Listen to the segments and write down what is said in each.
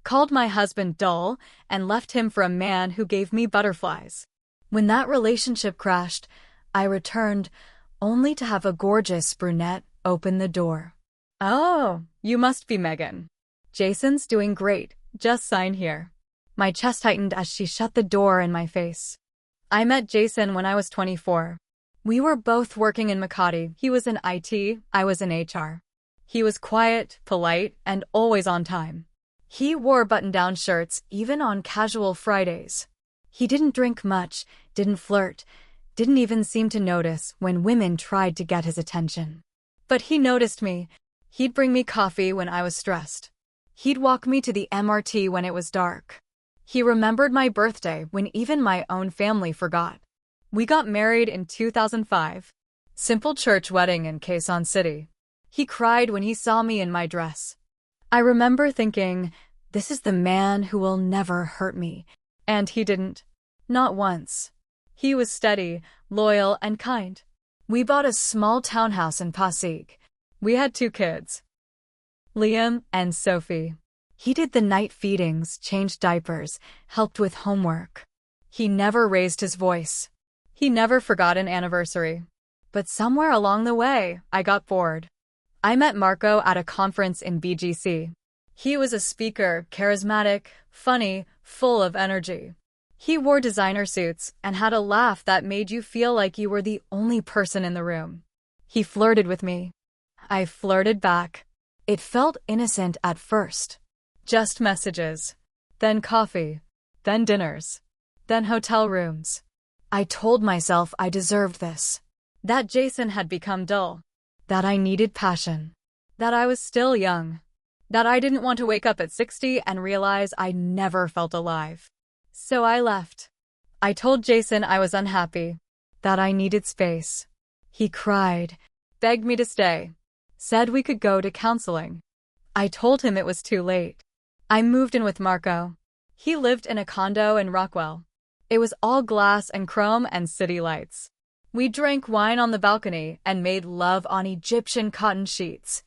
called my husband dull, and left him for a man who gave me butterflies. When that relationship crashed, I returned, only to have a gorgeous brunette open the door. "Oh, you must be Megan. Jason's doing great, just sign here." My chest tightened as she shut the door in my face. I met Jason when I was 24. We were both working in Makati. He was in IT, I was in HR. He was quiet, polite, and always on time. He wore button-down shirts even on casual Fridays. He didn't drink much, didn't flirt, didn't even seem to notice when women tried to get his attention. But he noticed me. He'd bring me coffee when I was stressed. He'd walk me to the MRT when it was dark. He remembered my birthday when even my own family forgot. We got married in 2005. Simple church wedding in Quezon City. He cried when he saw me in my dress. I remember thinking, this is the man who will never hurt me. And he didn't. Not once. He was steady, loyal, and kind. We bought a small townhouse in Pasig. We had 2 kids, Liam and Sophie. He did the night feedings, changed diapers, helped with homework. He never raised his voice. He never forgot an anniversary. But somewhere along the way, I got bored. I met Marco at a conference in BGC. He was a speaker, charismatic, funny, full of energy. He wore designer suits and had a laugh that made you feel like you were the only person in the room. He flirted with me. I flirted back. It felt innocent at first. Just messages. Then coffee. Then dinners. Then hotel rooms. I told myself I deserved this. That Jason had become dull. That I needed passion. That I was still young. That I didn't want to wake up at 60 and realize I never felt alive. So I left. I told Jason I was unhappy. That I needed space. He cried. Begged me to stay. Said we could go to counseling. I told him it was too late. I moved in with Marco. He lived in a condo in Rockwell. It was all glass and chrome and city lights. We drank wine on the balcony and made love on Egyptian cotton sheets.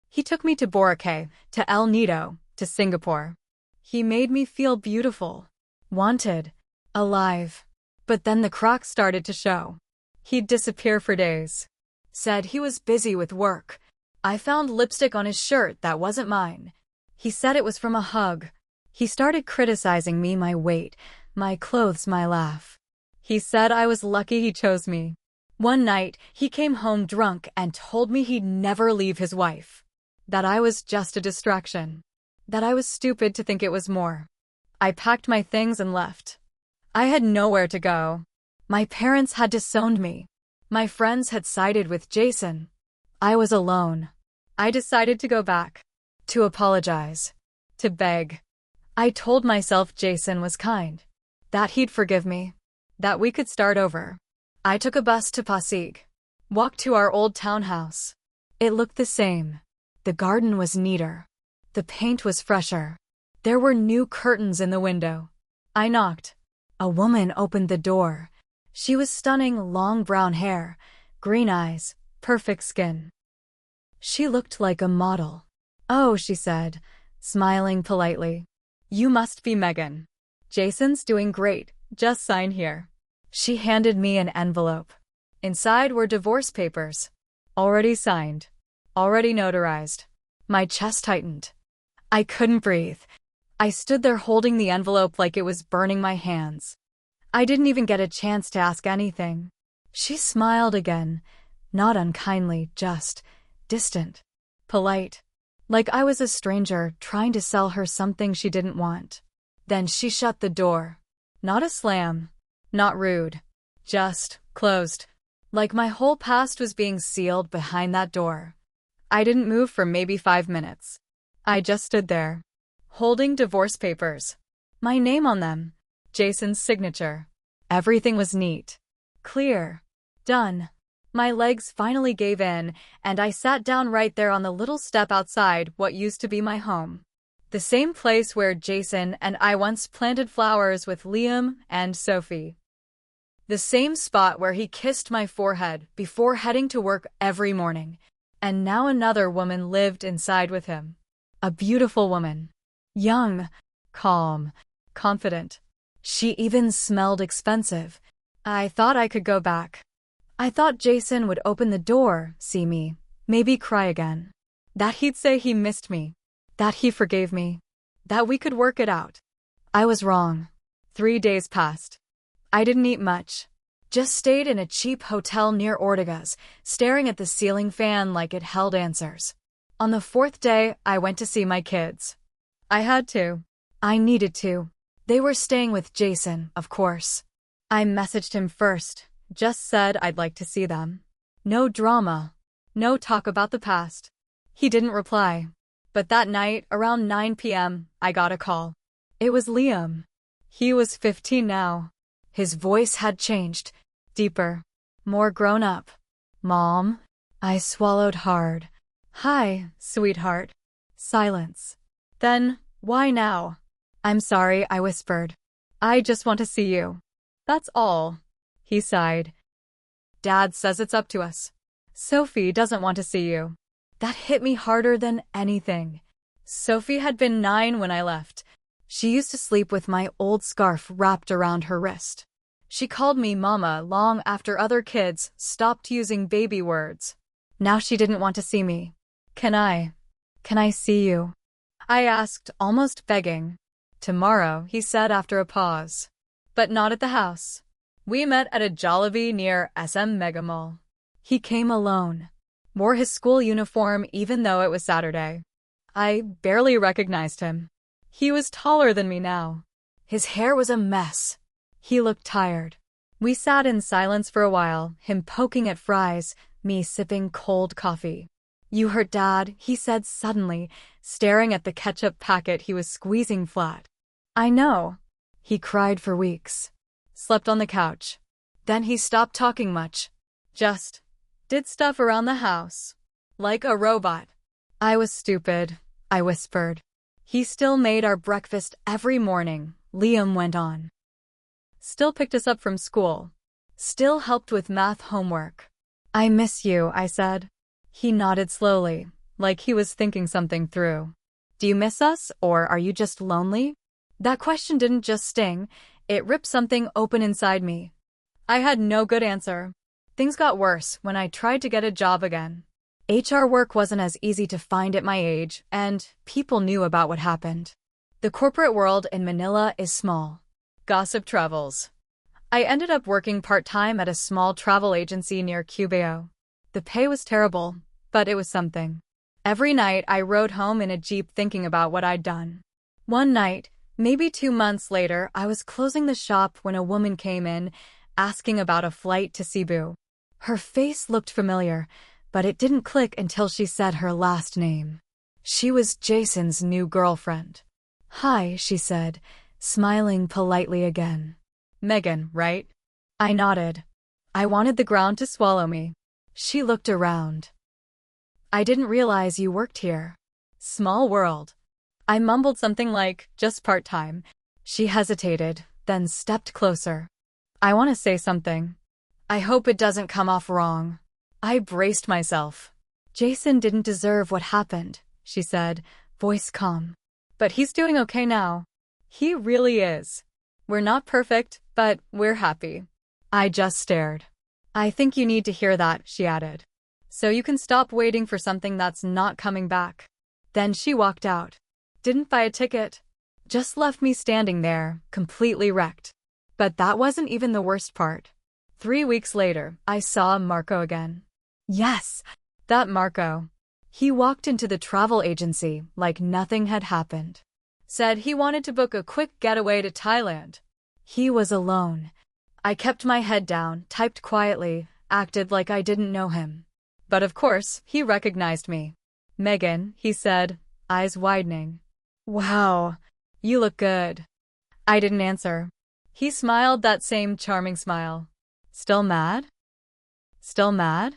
He took me to Boracay, to El Nido, to Singapore. He made me feel beautiful, wanted, alive. But then the cracks started to show. He'd disappear for days. Said he was busy with work. I found lipstick on his shirt that wasn't mine. He said it was from a hug. He started criticizing me, my weight, my clothes, my laugh. He said I was lucky he chose me. One night, he came home drunk and told me he'd never leave his wife. That I was just a distraction. That I was stupid to think it was more. I packed my things and left. I had nowhere to go. My parents had disowned me. My friends had sided with Jason. I was alone. I decided to go back. To apologize. To beg. I told myself Jason was kind. That he'd forgive me. That we could start over. I took a bus to Pasig. Walked to our old townhouse. It looked the same. The garden was neater. The paint was fresher. There were new curtains in the window. I knocked. A woman opened the door. She was stunning, long brown hair, green eyes, perfect skin. She looked like a model. "Oh," she said, smiling politely. "You must be Megan. Jason's doing great, just sign here." She handed me an envelope. Inside were divorce papers. Already signed. Already notarized. My chest tightened. I couldn't breathe. I stood there holding the envelope like it was burning my hands. I didn't even get a chance to ask anything. She smiled again, not unkindly, just distant, polite, like I was a stranger trying to sell her something she didn't want. Then she shut the door. Not a slam, not rude, just closed, like my whole past was being sealed behind that door. I didn't move for maybe 5 minutes. I just stood there, holding divorce papers, my name on them, Jason's signature. Everything was neat, clear, done. My legs finally gave in, and I sat down right there on the little step outside what used to be my home. The same place where Jason and I once planted flowers with Liam and Sophie. The same spot where he kissed my forehead before heading to work every morning. And now another woman lived inside with him. A beautiful woman. Young, calm, confident. She even smelled expensive. I thought I could go back. I thought Jason would open the door, see me, maybe cry again. That he'd say he missed me. That he forgave me. That we could work it out. I was wrong. 3 days passed. I didn't eat much. Just stayed in a cheap hotel near Ortega's, staring at the ceiling fan like it held answers. On the 4th day, I went to see my kids. I had to. I needed to. They were staying with Jason, of course. I messaged him first, just said I'd like to see them. No drama. No talk about the past. He didn't reply. But that night, around 9 p.m., I got a call. It was Liam. He was 15 now. His voice had changed. Deeper. More grown up. Mom? I swallowed hard. Hi, sweetheart. Silence. Then, why now? I'm sorry, I whispered. I just want to see you. That's all. He sighed. Dad says it's up to us. Sophie doesn't want to see you. That hit me harder than anything. Sophie had been 9 when I left. She used to sleep with my old scarf wrapped around her wrist. She called me Mama long after other kids stopped using baby words. Now she didn't want to see me. Can I see you? I asked, almost begging. Tomorrow, he said after a pause. But not at the house. We met at a Jollibee near SM Megamall. He came alone. Wore his school uniform even though it was Saturday. I barely recognized him. He was taller than me now. His hair was a mess. He looked tired. We sat in silence for a while, him poking at fries, me sipping cold coffee. You hurt Dad, he said suddenly, staring at the ketchup packet he was squeezing flat. I know. He cried for weeks. Slept on the couch. Then he stopped talking much. Just did stuff around the house. Like a robot. I was stupid, I whispered. He still made our breakfast every morning, Liam went on. Still picked us up from school. Still helped with math homework. I miss you, I said. He nodded slowly, like he was thinking something through. Do you miss us, or are you just lonely? That question didn't just sting, it ripped something open inside me. I had no good answer. Things got worse when I tried to get a job again. HR work wasn't as easy to find at my age, and people knew about what happened. The corporate world in Manila is small. Gossip travels. I ended up working part-time at a small travel agency near Cubao. The pay was terrible, but it was something. Every night I rode home in a Jeep thinking about what I'd done. One night, maybe 2 months later, I was closing the shop when a woman came in, asking about a flight to Cebu. Her face looked familiar, but it didn't click until she said her last name. She was Jason's new girlfriend. Hi, she said, smiling politely again. Megan, right? I nodded. I wanted the ground to swallow me. She looked around. I didn't realize you worked here. Small world. I mumbled something like, just part-time. She hesitated, then stepped closer. I want to say something. I hope it doesn't come off wrong. I braced myself. Jason didn't deserve what happened, she said, voice calm. But he's doing okay now. He really is. We're not perfect, but we're happy. I just stared. I think you need to hear that, she added. So you can stop waiting for something that's not coming back. Then she walked out. Didn't buy a ticket. Just left me standing there, completely wrecked. But that wasn't even the worst part. 3 weeks later, I saw Marco again. Yes, that Marco. He walked into the travel agency like nothing had happened. Said he wanted to book a quick getaway to Thailand. He was alone. I kept my head down, typed quietly, acted like I didn't know him. But of course, he recognized me. Megan, he said, eyes widening. Wow, you look good. I didn't answer. He smiled that same charming smile. Still mad? Still mad?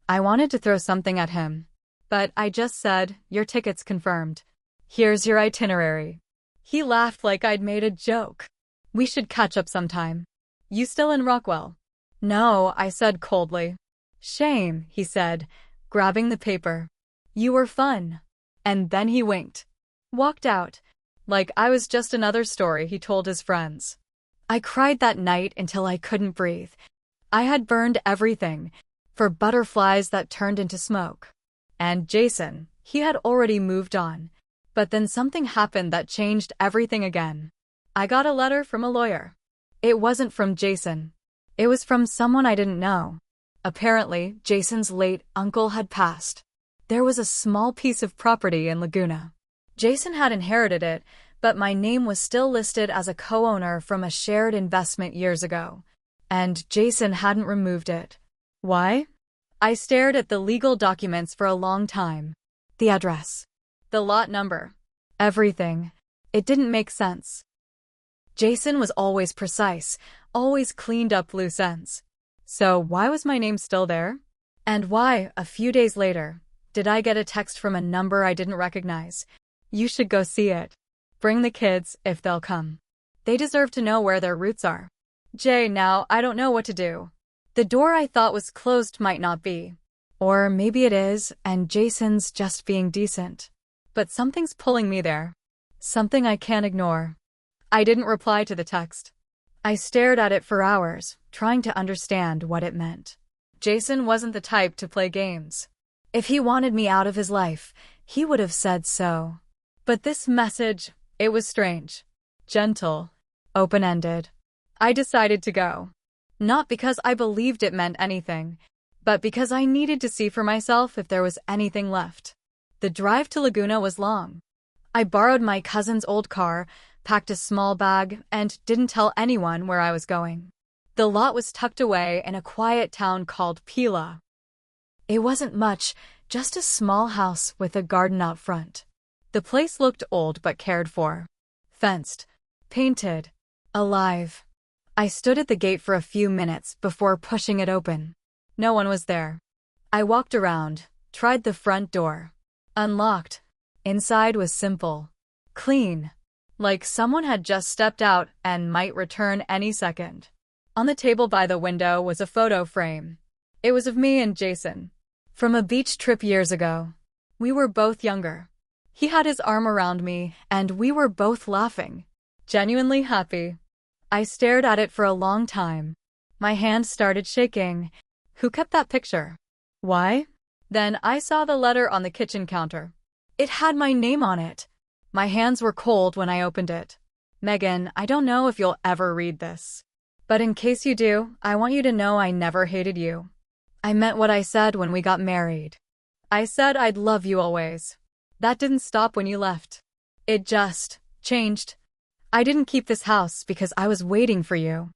I wanted to throw something at him. But I just said, your ticket's confirmed. Here's your itinerary. He laughed like I'd made a joke. We should catch up sometime. You still in Rockwell? No, I said coldly. Shame, he said, grabbing the paper. You were fun. And then he winked. Walked out. Like I was just another story he told his friends. I cried that night until I couldn't breathe. I had burned everything, for butterflies that turned into smoke. And Jason, he had already moved on. But then something happened that changed everything again. I got a letter from a lawyer. It wasn't from Jason. It was from someone I didn't know. Apparently, Jason's late uncle had passed. There was a small piece of property in Laguna. Jason had inherited it, but my name was still listed as a co-owner from a shared investment years ago. And Jason hadn't removed it. Why? I stared at the legal documents for a long time. The address. The lot number. Everything. It didn't make sense. Jason was always precise, always cleaned up loose ends. So why was my name still there? And why, a few days later, did I get a text from a number I didn't recognize? You should go see it. Bring the kids, if they'll come. They deserve to know where their roots are. Jay, now I don't know what to do. The door I thought was closed might not be. Or maybe it is, and Jason's just being decent. But something's pulling me there. Something I can't ignore. I didn't reply to the text. I stared at it for hours, trying to understand what it meant. Jason wasn't the type to play games. If he wanted me out of his life, he would have said so. But this message, it was strange. Gentle. Open-ended. I decided to go. Not because I believed it meant anything, but because I needed to see for myself if there was anything left. The drive to Laguna was long. I borrowed my cousin's old car, packed a small bag, and didn't tell anyone where I was going. The lot was tucked away in a quiet town called Pila. It wasn't much, just a small house with a garden out front. The place looked old but cared for. Fenced. Painted. Alive. I stood at the gate for a few minutes before pushing it open. No one was there. I walked around, tried the front door. Unlocked. Inside was simple. Clean. Like someone had just stepped out and might return any second. On the table by the window was a photo frame. It was of me and Jason. From a beach trip years ago. We were both younger. He had his arm around me, and we were both laughing. Genuinely happy. I stared at it for a long time. My hand started shaking. Who kept that picture? Why? Then I saw the letter on the kitchen counter. It had my name on it. My hands were cold when I opened it. Megan, I don't know if you'll ever read this. But in case you do, I want you to know I never hated you. I meant what I said when we got married. I said I'd love you always. That didn't stop when you left. It just changed. I didn't keep this house because I was waiting for you.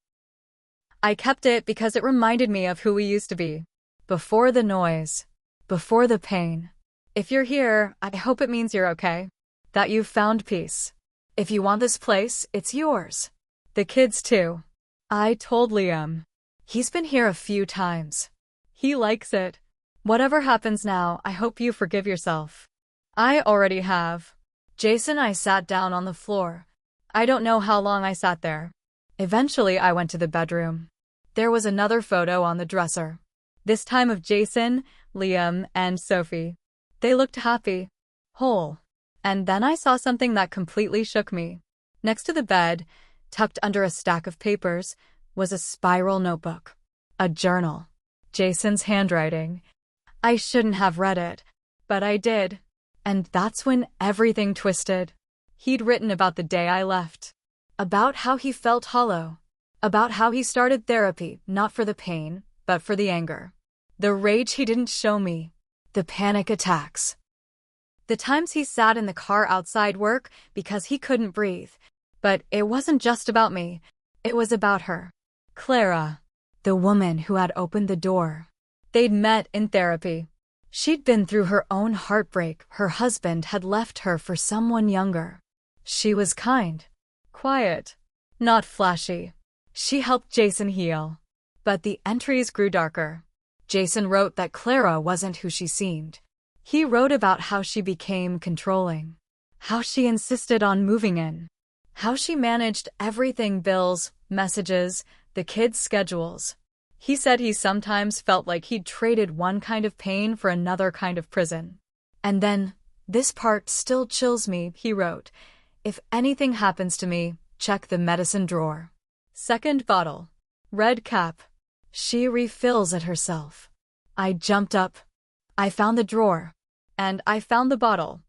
I kept it because it reminded me of who we used to be. Before the noise. Before the pain. If you're here, I hope it means you're okay. That you've found peace. If you want this place, it's yours. The kids too. I told Liam. He's been here a few times. He likes it. Whatever happens now, I hope you forgive yourself. I already have. Jason, I sat down on the floor. I don't know how long I sat there. Eventually, I went to the bedroom. There was another photo on the dresser. This time of Jason, Liam, and Sophie. They looked happy. Whole. And then I saw something that completely shook me. Next to the bed, tucked under a stack of papers, was a spiral notebook. A journal. Jason's handwriting. I shouldn't have read it, but I did. And that's when everything twisted. He'd written about the day I left. About how he felt hollow. About how he started therapy, not for the pain, but for the anger. The rage he didn't show me. The panic attacks. The times he sat in the car outside work because he couldn't breathe. But it wasn't just about me. It was about her. Clara. The woman who had opened the door. They'd met in therapy. She'd been through her own heartbreak. Her husband had left her for someone younger. She was kind. Quiet. Not flashy. She helped Jason heal. But the entries grew darker. Jason wrote that Clara wasn't who she seemed. He wrote about how she became controlling. How she insisted on moving in. How she managed everything: bills, messages, the kids' schedules. He said he sometimes felt like he'd traded one kind of pain for another kind of prison. And then, this part still chills me, he wrote. If anything happens to me, check the medicine drawer. Second bottle. Red cap. She refills it herself. I jumped up. I found the drawer. And I found the bottle.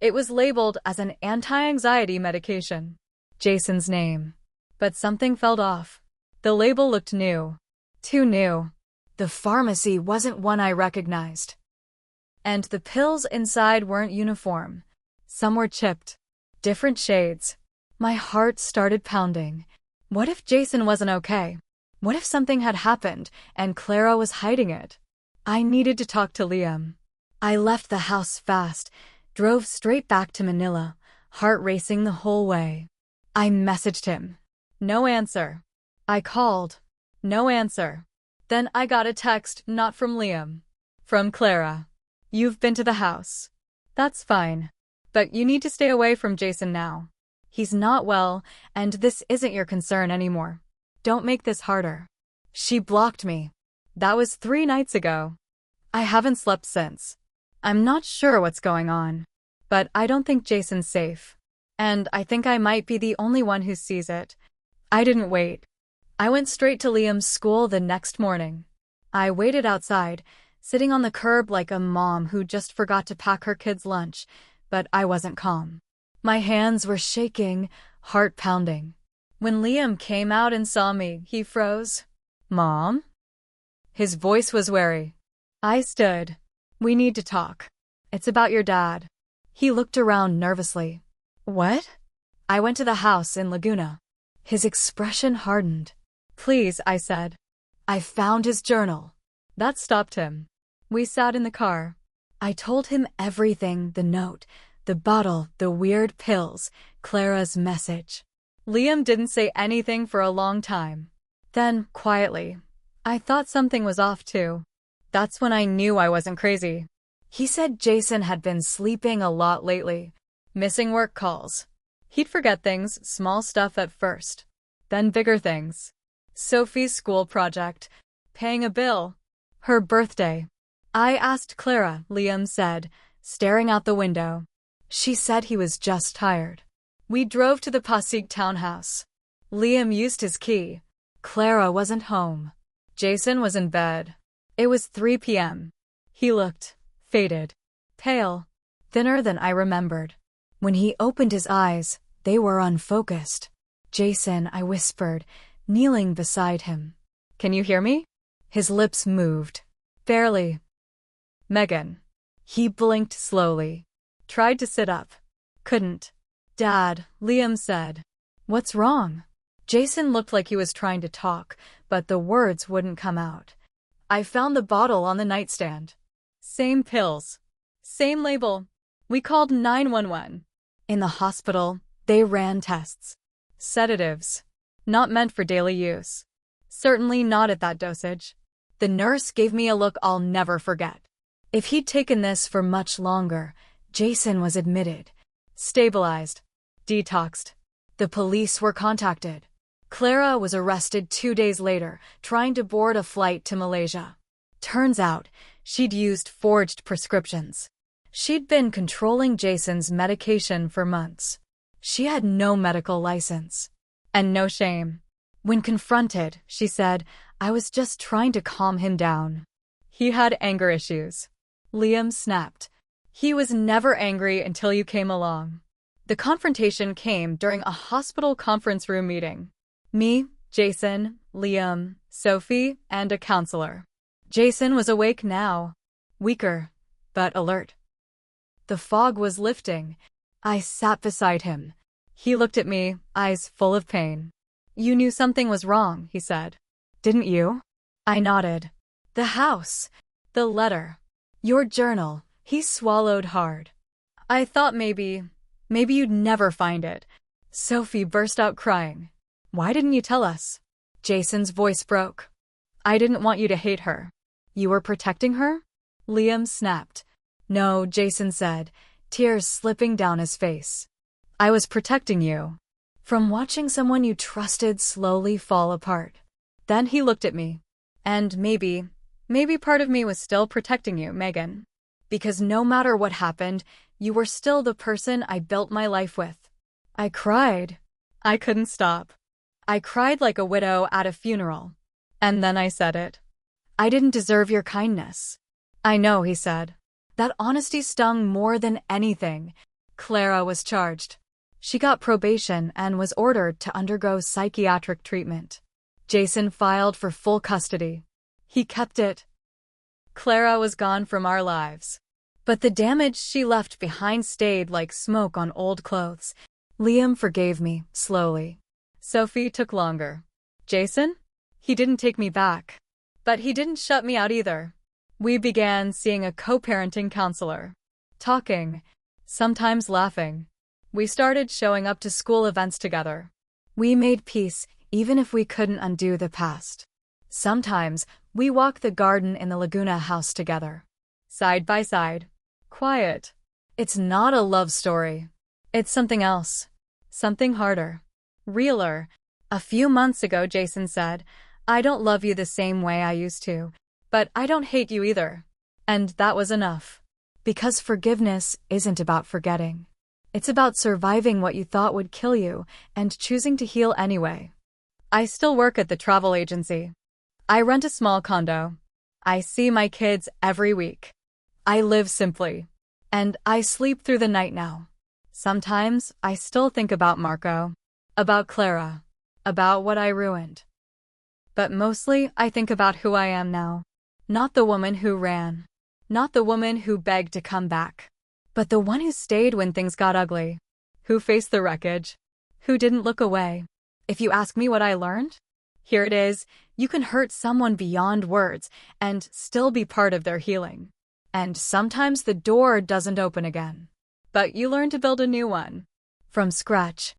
It was labeled as an anti-anxiety medication. Jason's name. But something felt off. The label looked new. Too new. The pharmacy wasn't one I recognized. And the pills inside weren't uniform. Some were chipped. Different shades. My heart started pounding. What if Jason wasn't okay? What if something had happened and Clara was hiding it? I needed to talk to Liam. I left the house fast, drove straight back to Manila, heart racing the whole way. I messaged him. No answer. I called. No answer. Then I got a text, not from Liam. From Clara. You've been to the house. That's fine. But you need to stay away from Jason now. He's not well, and this isn't your concern anymore. Don't make this harder. She blocked me. That was 3 nights ago. I haven't slept since. I'm not sure what's going on. But I don't think Jason's safe. And I think I might be the only one who sees it. I didn't wait. I went straight to Liam's school the next morning. I waited outside, sitting on the curb like a mom who just forgot to pack her kids' lunch, but I wasn't calm. My hands were shaking, heart pounding. When Liam came out and saw me, he froze. Mom? His voice was wary. I stood. We need to talk. It's about your dad. He looked around nervously. What? I went to the house in Laguna. His expression hardened. Please, I said. I found his journal. That stopped him. We sat in the car. I told him everything, the note, the bottle, the weird pills, Clara's message. Liam didn't say anything for a long time. Then, quietly, I thought something was off too. That's when I knew I wasn't crazy. He said Jason had been sleeping a lot lately, missing work calls. He'd forget things, small stuff at first, then bigger things. Sophie's school project, paying a bill, her birthday. I asked Clara, Liam said, staring out the window. She said he was just tired. We drove to the Pasig townhouse. Liam used his key. Clara wasn't home. Jason was in bed. It was 3 p.m. He looked faded, pale, thinner than I remembered. When he opened his eyes, they were unfocused. Jason, I whispered, kneeling beside him. Can you hear me? His lips moved. Barely. Megan. He blinked slowly. Tried to sit up. Couldn't. Dad, Liam said. What's wrong? Jason looked like he was trying to talk, but the words wouldn't come out. I found the bottle on the nightstand. Same pills. Same label. We called 911. In the hospital, they ran tests. Sedatives. Not meant for daily use. Certainly not at that dosage. The nurse gave me a look I'll never forget. If he'd taken this for much longer, Jason was admitted. Stabilized. Detoxed. The police were contacted. Clara was arrested 2 days later, trying to board a flight to Malaysia. Turns out, she'd used forged prescriptions. She'd been controlling Jason's medication for months. She had no medical license. And no shame. When confronted, she said, I was just trying to calm him down. He had anger issues. Liam snapped. He was never angry until you came along. The confrontation came during a hospital conference room meeting. Me, Jason, Liam, Sophie, and a counselor. Jason was awake now. Weaker, but alert. The fog was lifting. I sat beside him. He looked at me, eyes full of pain. You knew something was wrong, he said. Didn't you? I nodded. The house. The letter. Your journal. He swallowed hard. I thought maybe you'd never find it. Sophie burst out crying. Why didn't you tell us? Jason's voice broke. I didn't want you to hate her. You were protecting her? Liam snapped. No, Jason said, tears slipping down his face. I was protecting you. From watching someone you trusted slowly fall apart. Then he looked at me. And maybe part of me was still protecting you, Megan. Because no matter what happened, you were still the person I built my life with. I cried. I couldn't stop. I cried like a widow at a funeral. And then I said it. I didn't deserve your kindness. I know, he said. That honesty stung more than anything. Clara was charged. She got probation and was ordered to undergo psychiatric treatment. Jason filed for full custody. He kept it. Clara was gone from our lives. But the damage she left behind stayed like smoke on old clothes. Liam forgave me, slowly. Sophie took longer. Jason? He didn't take me back. But he didn't shut me out either. We began seeing a co-parenting counselor. Talking. Sometimes laughing. We started showing up to school events together. We made peace, even if we couldn't undo the past. Sometimes, we walked the garden in the Laguna house together. Side by side. Quiet. It's not a love story. It's something else. Something harder. Realer. A few months ago, Jason said, I don't love you the same way I used to, but I don't hate you either. And that was enough. Because forgiveness isn't about forgetting. It's about surviving what you thought would kill you and choosing to heal anyway. I still work at the travel agency. I rent a small condo. I see my kids every week. I live simply. And I sleep through the night now. Sometimes I still think about Marco, about Clara, about what I ruined. But mostly I think about who I am now. Not the woman who ran. Not the woman who begged to come back. But the one who stayed when things got ugly. Who faced the wreckage. Who didn't look away. If you ask me what I learned, here it is. You can hurt someone beyond words and still be part of their healing. And sometimes the door doesn't open again. But you learn to build a new one. From scratch.